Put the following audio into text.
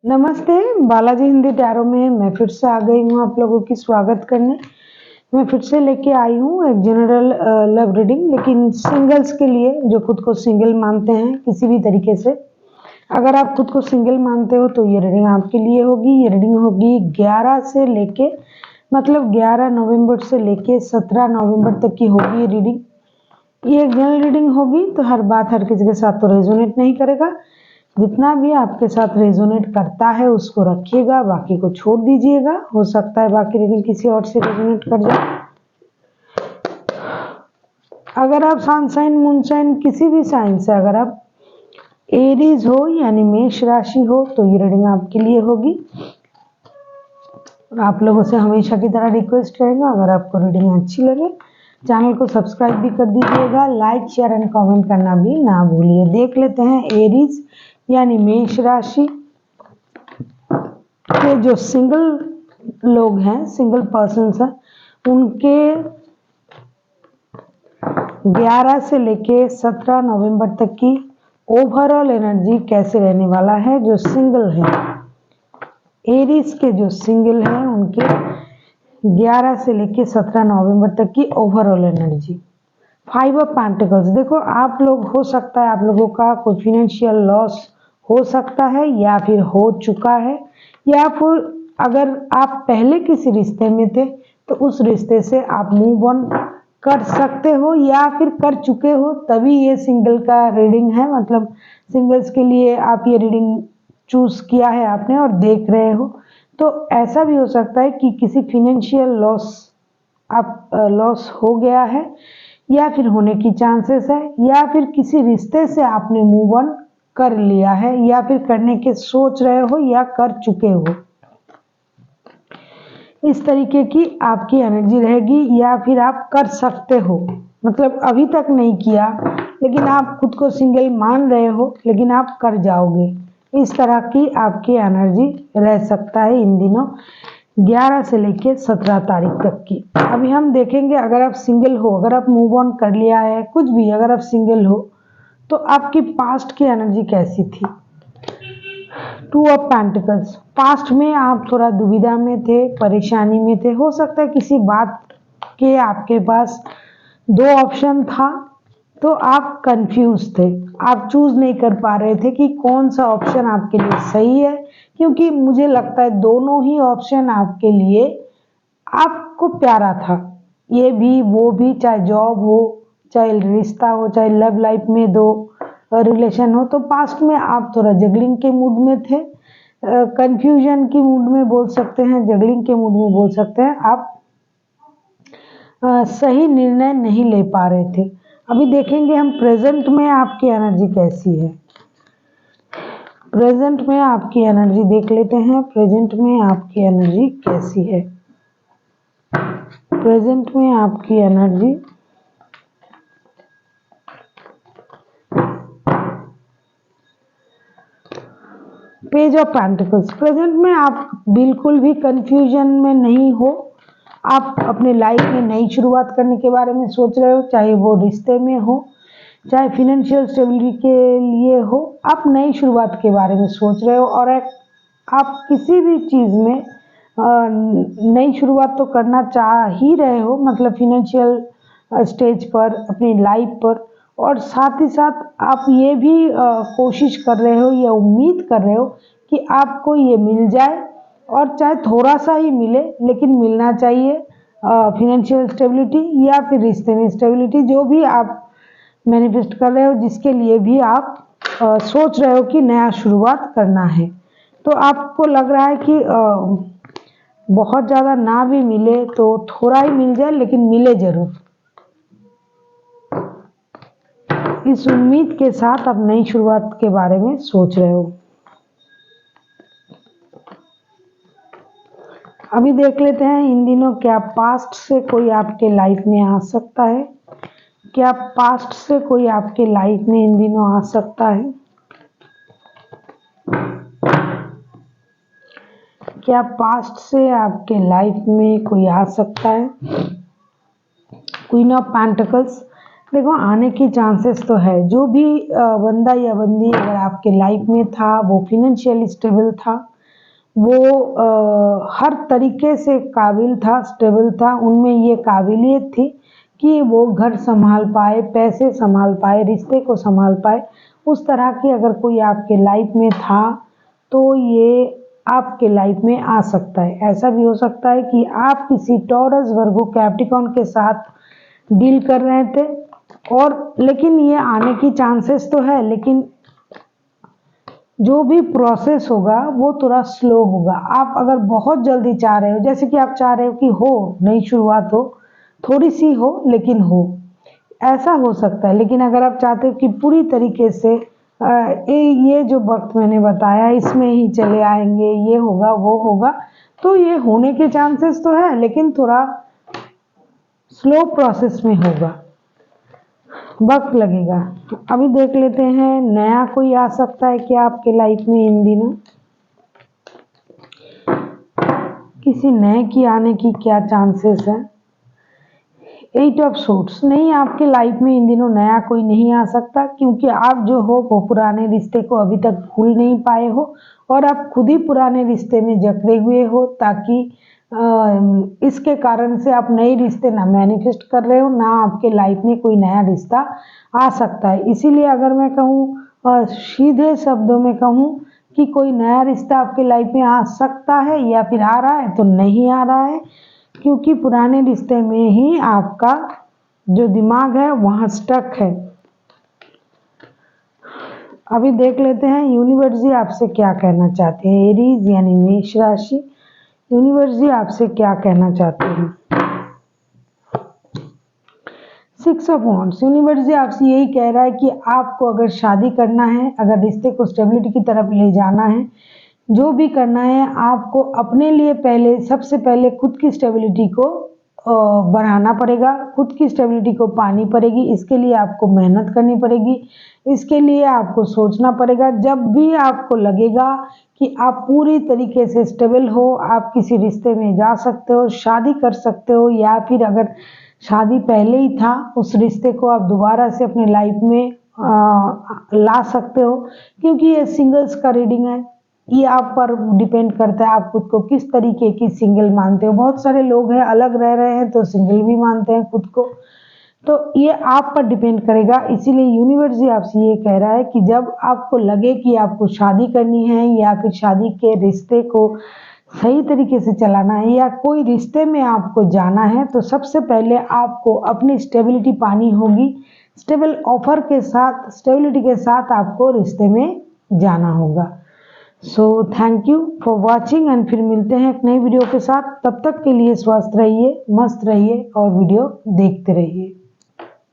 नमस्ते, बालाजी हिंदी टैरो में मैं फिर से आ गई हूँ आप लोगों की स्वागत करने। मैं फिर से लेके आई हूँ एक जनरल लव रीडिंग, लेकिन सिंगल्स के लिए जो खुद को सिंगल मानते हैं किसी भी तरीके से। अगर आप खुद को सिंगल मानते हो तो ये रीडिंग आपके लिए होगी। ये रीडिंग होगी 11 से लेके 11 नवंबर से लेके 17 नवंबर तक की होगी ये रीडिंग। ये एक जनरल रीडिंग होगी, तो हर बात हर किसी के साथ तो रेजोनेट नहीं करेगा। जितना भी आपके साथ रेजोनेट करता है उसको रखिएगा, बाकी को छोड़ दीजिएगा। हो सकता है बाकी रीडिंग किसी और से रेजोनेट कर जाए। अगर आप सन साइन मून साइन किसी भी साइन से अगर आप एरीज हो यानी मेष राशि हो तो ये रीडिंग आपके लिए होगी। आप लोगों से हमेशा की तरह रिक्वेस्ट रहेगा, अगर आपको रीडिंग अच्छी लगे चैनल को सब्सक्राइब भी कर दीजिएगा, लाइक शेयर एंड कमेंट करना भी ना भूलिए। देख लेते हैं एरीज यानी मेष राशि के जो सिंगल लोग हैं, सिंगल पर्सन्स हैं, उनके 11 से लेके 17 नवंबर तक की ओवरऑल एनर्जी कैसे रहने वाला है। जो सिंगल हैं एरीज के, जो सिंगल हैं उनके 11 से लेके 17 नवंबर तक की ओवरऑल एनर्जी। 5 of pentacles. देखो, आप लोग हो सकता है आप लोगों का कोई फिनेंशियल लॉस हो सकता है या फिर हो चुका है, या फिर अगर आप पहले किसी रिश्ते में थे तो उस रिश्ते से आप मूव ऑन कर सकते हो या फिर कर चुके हो, तभी ये सिंगल का रीडिंग है। मतलब सिंगल्स के लिए आप ये रीडिंग चूज किया है आपने और देख रहे हो। तो ऐसा भी हो सकता है कि किसी फिनेंशियल लॉस हो गया है या फिर होने की चांसेस है, या फिर किसी रिश्ते से आपने मूव ऑन कर लिया है या फिर करने के सोच रहे हो या कर चुके हो। इस तरीके की आपकी एनर्जी रहेगी, या फिर आप कर सकते हो, मतलब अभी तक नहीं किया लेकिन आप खुद को सिंगल मान रहे हो, लेकिन आप कर जाओगे। इस तरह की आपकी एनर्जी रह सकता है इन दिनों 11 से लेके 17 तारीख तक की। अभी हम देखेंगे, अगर आप सिंगल हो, अगर आप मूव ऑन कर लिया है, कुछ भी अगर आप सिंगल हो तो आपकी पास्ट की एनर्जी कैसी थी। 2 ऑफ पेंटिकल्स। पास्ट में आप थोड़ा दुविधा में थे, परेशानी में थे। हो सकता है किसी बात के आपके पास 2 ऑप्शन था तो आप कंफ्यूज थे, आप चूज नहीं कर पा रहे थे कि कौन सा ऑप्शन आपके लिए सही है, क्योंकि मुझे लगता है दोनों ही ऑप्शन आपके लिए आपको प्यारा था। ये भी वो भी, चाहे जॉब हो, चाहे रिश्ता हो, चाहे लव लाइफ में दो रिलेशन हो। तो पास्ट में आप थोड़ा जगलिंग के मूड में थे, कंफ्यूजन की मूड में बोल सकते हैं, जगलिंग के मूड में बोल सकते हैं। आप सही निर्णय नहीं ले पा रहे थे। अभी देखेंगे हम प्रेजेंट में आपकी एनर्जी कैसी है। प्रेजेंट में आपकी एनर्जी देख लेते हैं, प्रेजेंट में आपकी एनर्जी कैसी है। प्रेजेंट में आपकी energy page of pentacles. Present में आप बिल्कुल भी कंफ्यूजन में नहीं हो, आप अपने लाइफ में नई शुरुआत करने के बारे में सोच रहे हो, चाहे वो रिश्ते में हो, चाहे फिनेंशियल स्टेबिलिटी के लिए हो। आप नई शुरुआत के बारे में सोच रहे हो, और आप किसी भी चीज़ में नई शुरुआत तो करना चाह ही रहे हो, मतलब फिनेंशियल स्टेज पर, अपनी लाइफ पर। और साथ ही साथ आप ये भी कोशिश कर रहे हो या उम्मीद कर रहे हो कि आपको ये मिल जाए, और चाहे थोड़ा सा ही मिले लेकिन मिलना चाहिए। फिनेंशियल स्टेबिलिटी या फिर रिश्ते में स्टेबिलिटी, जो भी आप मैनिफेस्ट कर रहे हो, जिसके लिए भी आप सोच रहे हो कि नया शुरुआत करना है। तो आपको लग रहा है कि बहुत ज़्यादा ना भी मिले तो थोड़ा ही मिल जाए, लेकिन मिले जरूर। इस उम्मीद के साथ आप नई शुरुआत के बारे में सोच रहे हो। अभी देख लेते हैं इन दिनों क्या पास्ट से कोई आपके लाइफ में आ सकता है। क्या पास्ट से कोई आपके लाइफ में इन दिनों आ सकता है। क्या पास्ट से आपके लाइफ में कोई आ सकता है। Queen of pentacles. देखो, आने की चांसेस तो है। जो भी बंदा या बंदी अगर आपके लाइफ में था वो फिनेंशियल स्टेबल था, वो हर तरीके से काबिल था, स्टेबल था, उनमें ये काबिलियत थी कि वो घर संभाल पाए, पैसे संभाल पाए, रिश्ते को संभाल पाए। उस तरह की अगर कोई आपके लाइफ में था तो ये आपके लाइफ में आ सकता है। ऐसा भी हो सकता है कि आप किसी टॉरस, वर्गो, कैप्टिकॉन के साथ डील कर रहे थे और लेकिन ये आने की चांसेस तो है, लेकिन जो भी प्रोसेस होगा वो थोड़ा स्लो होगा। आप अगर बहुत जल्दी चाह रहे हो, जैसे कि आप चाह रहे हो कि हो नई शुरुआत हो, थोड़ी सी हो लेकिन हो, ऐसा हो सकता है। लेकिन अगर आप चाहते हो कि पूरी तरीके से ये जो वक्त मैंने बताया इसमें ही चले आएंगे, ये होगा वो होगा, तो ये होने के चांसेस तो है, लेकिन थोड़ा स्लो प्रोसेस में होगा, वक्त लगेगा। तो अभी देख लेते हैं नया कोई आ सकता है क्या आपके लाइफ में इन दिनों, किसी नए की आने की क्या चांसेस है। 8 ऑफ सूट्स, नहीं, आपके लाइफ में इन दिनों नया कोई नहीं आ सकता, क्योंकि आप जो हो वो पुराने रिश्ते को अभी तक भूल नहीं पाए हो और आप खुद ही पुराने रिश्ते में जकड़े हुए हो, ताकि इसके कारण से आप नए रिश्ते ना मैनिफेस्ट कर रहे हो, ना आपके लाइफ में कोई नया रिश्ता आ सकता है। इसीलिए अगर मैं कहूँ सीधे शब्दों में कहूँ कि कोई नया रिश्ता आपके लाइफ में आ सकता है या फिर आ रहा है, तो नहीं आ रहा है, क्योंकि पुराने रिश्ते में ही आपका जो दिमाग है वहाँ स्टक है। अभी देख लेते हैं यूनिवर्स जी आपसे क्या कहना चाहते हैं। एरीज यानी मेष राशि, यूनिवर्स जी आपसे क्या कहना चाहते हैं। 6 ऑफ वांड्स, यूनिवर्स जी आपसे यही कह रहा है कि आपको अगर शादी करना है, अगर रिश्ते को स्टेबिलिटी की तरफ ले जाना है, जो भी करना है, आपको अपने लिए पहले, सबसे पहले खुद की स्टेबिलिटी को बढ़ाना पड़ेगा, खुद की स्टेबिलिटी को पानी पड़ेगी। इसके लिए आपको मेहनत करनी पड़ेगी, इसके लिए आपको सोचना पड़ेगा। जब भी आपको लगेगा कि आप पूरी तरीके से स्टेबल हो, आप किसी रिश्ते में जा सकते हो, शादी कर सकते हो, या फिर अगर शादी पहले ही था उस रिश्ते को आप दोबारा से अपने लाइफ में ला सकते हो, क्योंकि ये सिंगल्स का रीडिंग है। ये आप पर डिपेंड करता है आप खुद को किस तरीके की सिंगल मानते हो। बहुत सारे लोग हैं अलग रह रहे हैं तो सिंगल भी मानते हैं खुद को, तो ये आप पर डिपेंड करेगा। इसीलिए यूनिवर्स जी आपसे ये कह रहा है कि जब आपको लगे कि आपको शादी करनी है या फिर शादी के रिश्ते को सही तरीके से चलाना है या कोई रिश्ते में आपको जाना है, तो सबसे पहले आपको अपनी स्टेबिलिटी पानी होगी। स्टेबल ऑफर के साथ, स्टेबिलिटी के साथ आपको रिश्ते में जाना होगा। So thank you for watching and फिर मिलते हैं एक नई वीडियो के साथ। तब तक के लिए स्वस्थ रहिए, मस्त रहिए और वीडियो देखते रहिए।